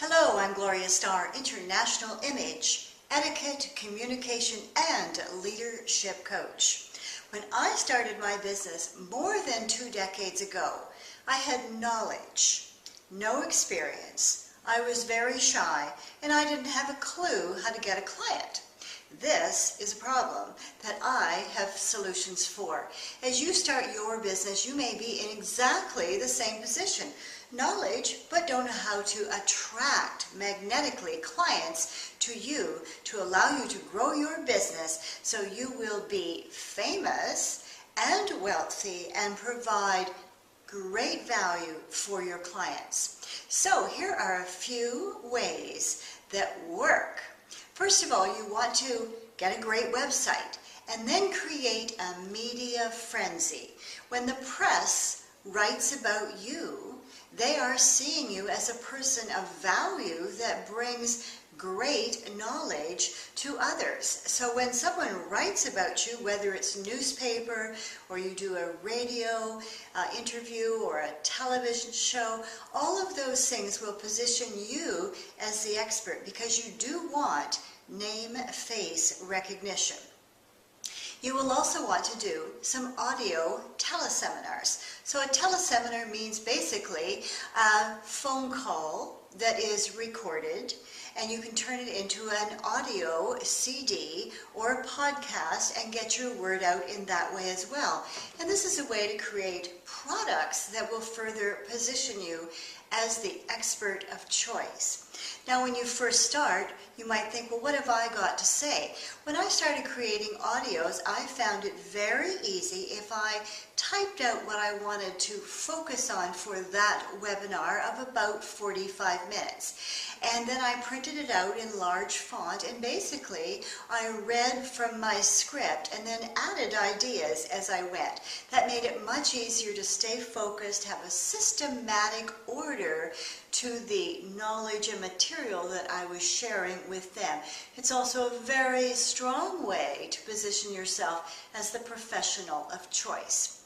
Hello, I'm Gloria Starr, International Image, Etiquette, Communication, and Leadership Coach. When I started my business more than 2 decades ago, I had knowledge, no experience. I was very shy, and I didn't have a clue how to get a client. This is a problem that I have solutions for. As you start your business, you may be in exactly the same position. Knowledge, but don't know how to attract magnetically clients to you to allow you to grow your business so you will be famous and wealthy and provide great value for your clients. So here are a few ways that work. First of all, you want to get a great website and then create a media frenzy. When the press writes about you, they are seeing you as a person of value that brings great knowledge to others. So when someone writes about you, whether it's newspaper or you do a radio interview or a television show, all of those things will position you as the expert because you do want name-face recognition. You will also want to do some audio teleseminars. So a teleseminar means basically a phone call that is recorded, and you can turn it into an audio CD or a podcast and get your word out in that way as well. And this is a way to create products that will further position you as the expert of choice. Now, when you first start, you might think, well, what have I got to say? When I started creating audios, I found it very easy if I typed out what I wanted to focus on for that webinar of about 45 minutes. And then I printed it out in large font, and basically I read from my script and then added ideas as I went. That made it much easier to stay focused, have a systematic order to the knowledge and material that I was sharing with them. It's also a very strong way to position yourself as the professional of choice.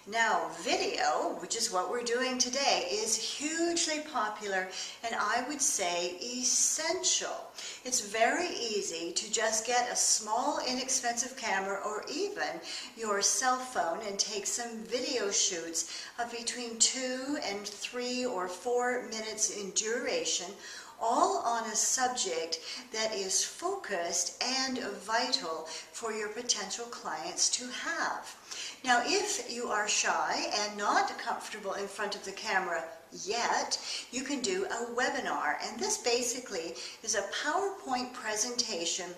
Now, video, which is what we're doing today, is hugely popular and I would say essential. It's very easy to just get a small, inexpensive camera or even your cell phone and take some video shoots of between 2 and 3 or 4 minutes in duration, all on a subject that is focused and vital for your potential clients to have. Now, if you are shy and not comfortable in front of the camera yet, you can do a webinar. And this basically is a PowerPoint presentation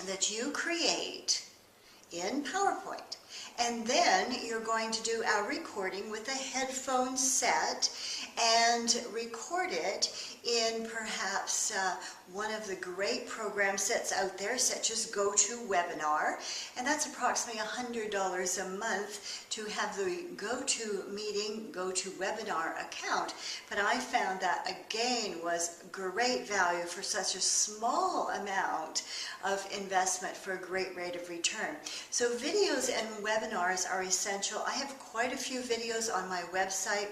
that you create in PowerPoint. And then you're going to do a recording with a headphone set and record it in perhaps one of the great program sets out there, such as GoToWebinar, and that's approximately $100 a month to have the GoToMeeting, GoToWebinar account. But I found that again was great value for such a small amount of investment for a great rate of return. So videos and webinars are essential. I have quite a few videos on my website,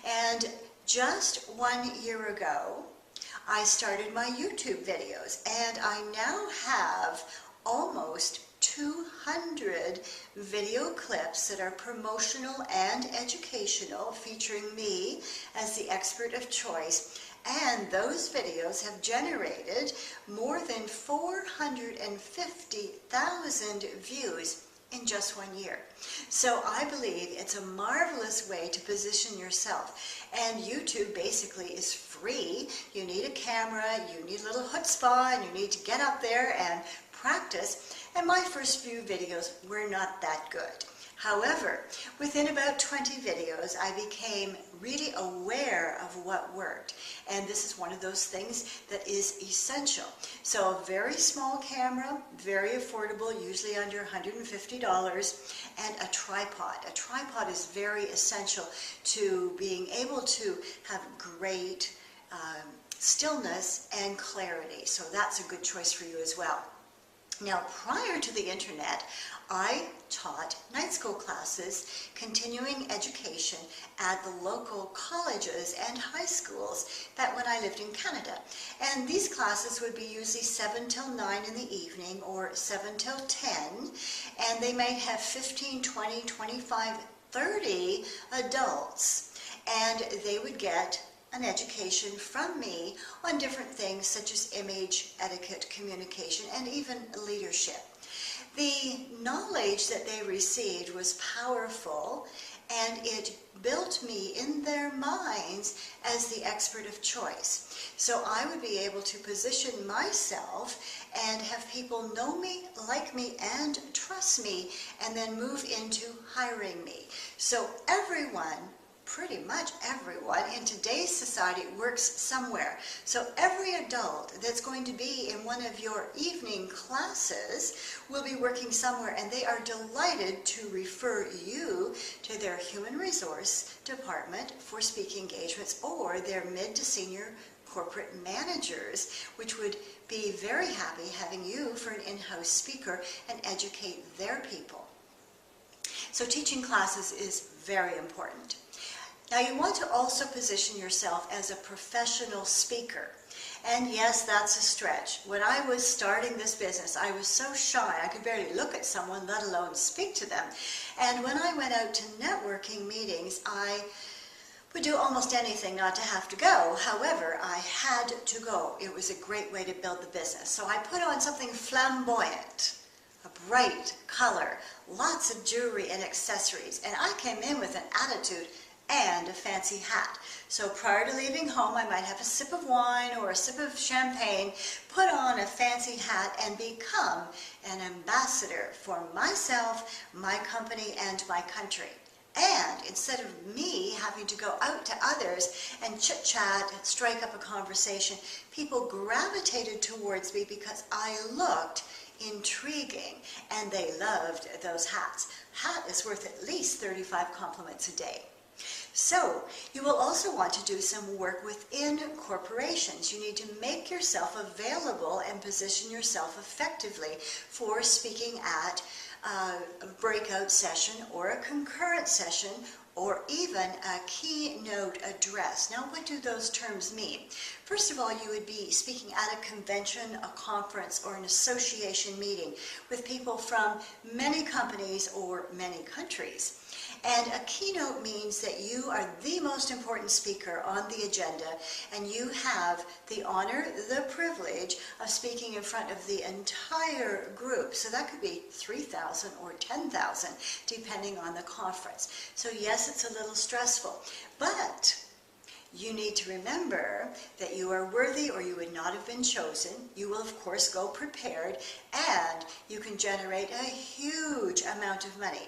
and just 1 year ago, I started my YouTube videos, and I now have almost 200 video clips that are promotional and educational, featuring me as the expert of choice. And those videos have generated more than 450,000 views in just 1 year. So I believe it's a marvelous way to position yourself. And YouTube basically is free. You need a camera, you need a little chutzpah, and you need to get up there and practice. And my first few videos were not that good. However, within about 20 videos, I became really aware of what worked. And this is one of those things that is essential. So a very small camera, very affordable, usually under $150, and a tripod. A tripod is very essential to being able to have great stillness and clarity. So that's a good choice for you as well. Now, prior to the internet, I taught night school classes, continuing education at the local colleges and high schools that when I lived in Canada. And these classes would be usually 7 till 9 in the evening or 7 till 10, and they might have 15, 20, 25, 30 adults, and they would get an education from me on different things such as image, etiquette, communication, and even leadership. The knowledge that they received was powerful, and it built me in their minds as the expert of choice. So I would be able to position myself and have people know me, like me, and trust me, and then move into hiring me. So everyone, pretty much everyone in today's society works somewhere. So every adult that's going to be in one of your evening classes will be working somewhere, and they are delighted to refer you to their human resource department for speaking engagements or their mid to senior corporate managers, which would be very happy having you for an in-house speaker and educate their people. So teaching classes is very important. Now, you want to also position yourself as a professional speaker. And yes, that's a stretch. When I was starting this business, I was so shy. I could barely look at someone, let alone speak to them. And when I went out to networking meetings, I would do almost anything not to have to go. However, I had to go. It was a great way to build the business. So I put on something flamboyant, a bright color, lots of jewelry and accessories. And I came in with an attitude and a fancy hat. So prior to leaving home, I might have a sip of wine or a sip of champagne, put on a fancy hat, and become an ambassador for myself, my company, and my country. And instead of me having to go out to others and chit-chat and strike up a conversation, people gravitated towards me because I looked intriguing, and they loved those hats. Hat is worth at least 35 compliments a day. So, you will also want to do some work within corporations. You need to make yourself available and position yourself effectively for speaking at a breakout session or a concurrent session or even a keynote address. Now, what do those terms mean? First of all, you would be speaking at a convention, a conference, or an association meeting with people from many companies or many countries. And a keynote means that you are the most important speaker on the agenda, and you have the honor, the privilege of speaking in front of the entire group. So that could be 3,000 or 10,000, depending on the conference. So yes, it's a little stressful, but you need to remember that you are worthy or you would not have been chosen. You will, of course, go prepared, and you can generate a huge amount of money.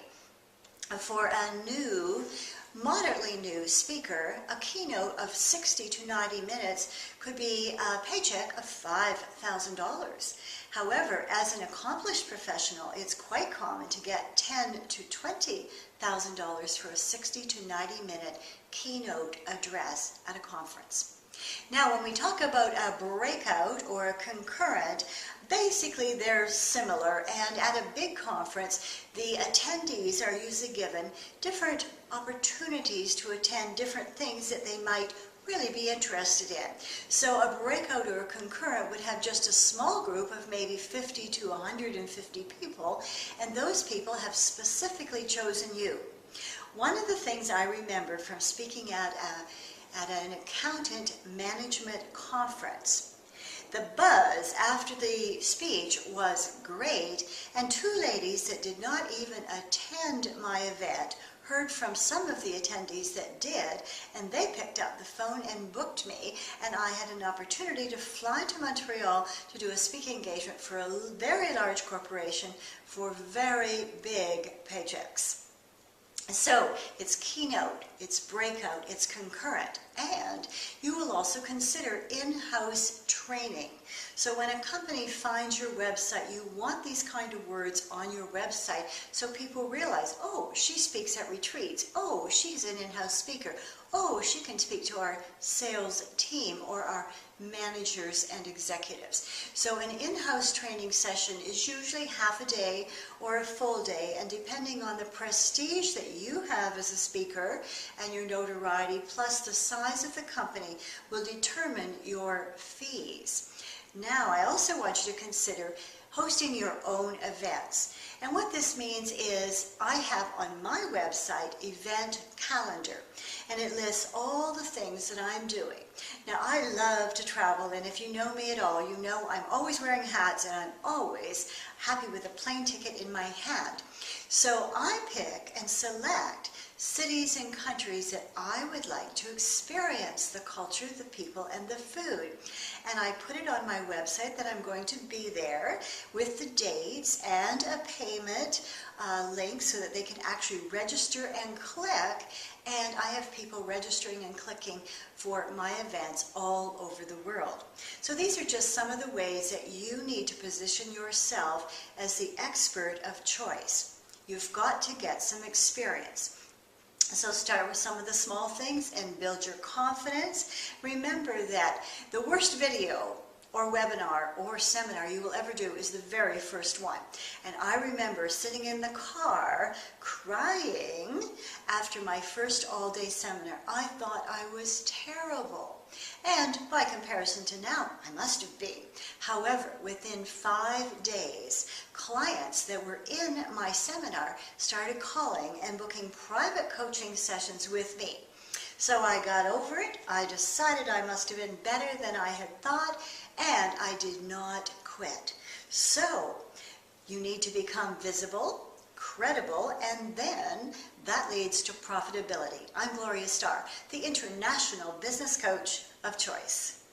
For a new, moderately new speaker, a keynote of 60 to 90 minutes could be a paycheck of $5,000. However, as an accomplished professional, it's quite common to get $10,000 to $20,000 for a 60 to 90 minute keynote address at a conference. Now, when we talk about a breakout or a concurrent, basically they're similar, and at a big conference, the attendees are usually given different opportunities to attend different things that they might really be interested in. So a breakout or a concurrent would have just a small group of maybe 50 to 150 people, and those people have specifically chosen you. One of the things I remember from speaking at an accountant management conference, the buzz after the speech was great, and two ladies that did not even attend my event heard from some of the attendees that did, and they picked up the phone and booked me, and I had an opportunity to fly to Montreal to do a speaking engagement for a very large corporation for very big paychecks. So it's keynote, it's breakout, it's concurrent, and you will also consider in-house training. So when a company finds your website, you want these kind of words on your website so people realize, oh, she speaks at retreats, oh, she's an in-house speaker, oh, she can speak to our sales team or our managers and executives. So an in-house training session is usually half a day or a full day, and depending on the prestige that you have as a speaker and your notoriety, plus the size of the company, will determine your fees. Now, I also want you to consider hosting your own events. And what this means is I have on my website event calendar, and it lists all the things that I'm doing. Now, I love to travel, and if you know me at all, you know I'm always wearing hats and I'm always happy with a plane ticket in my hand. So I pick and select cities and countries that I would like to experience the culture, the people, and the food. And I put it on my website that I'm going to be there with the dates and a payment link so that they can actually register and click. And I have people registering and clicking for my events all over the world. So these are just some of the ways that you need to position yourself as the expert of choice. You've got to get some experience. So start with some of the small things and build your confidence. Remember that the worst video or webinar or seminar you will ever do is the very first one. And I remember sitting in the car crying after my first all-day seminar. I thought I was terrible. And by comparison to now, I must have been. However, within 5 days, clients that were in my seminar started calling and booking private coaching sessions with me. So I got over it. I decided I must have been better than I had thought, and I did not quit. So you need to become visible, credible, and then that leads to profitability. I'm Gloria Starr, the International Business Coach of Choice.